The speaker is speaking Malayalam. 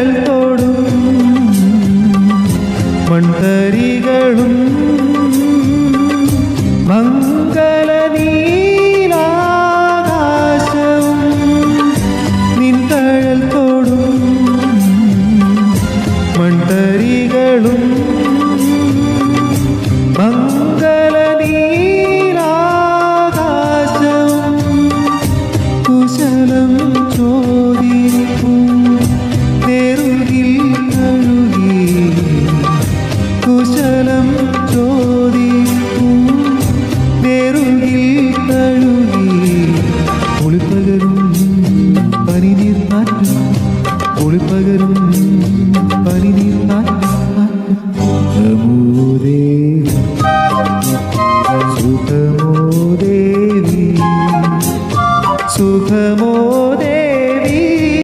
നിൻകഴൽ തോടും മൺതരികളും മംഗളനീലാകാശവും നിൻകഴൽ തോടും മൺതരികളും മംഗളനീലാകാശവും കുശലം ചോദിപ്പൂ നെറുകിൽ കഴുകി കുശലം ചോദിപ്പൂ നെറുകിൽ കഴുകി ഒളിപ്പകരും പനിനീർ കാറ്റും ഒളിപ്പകരും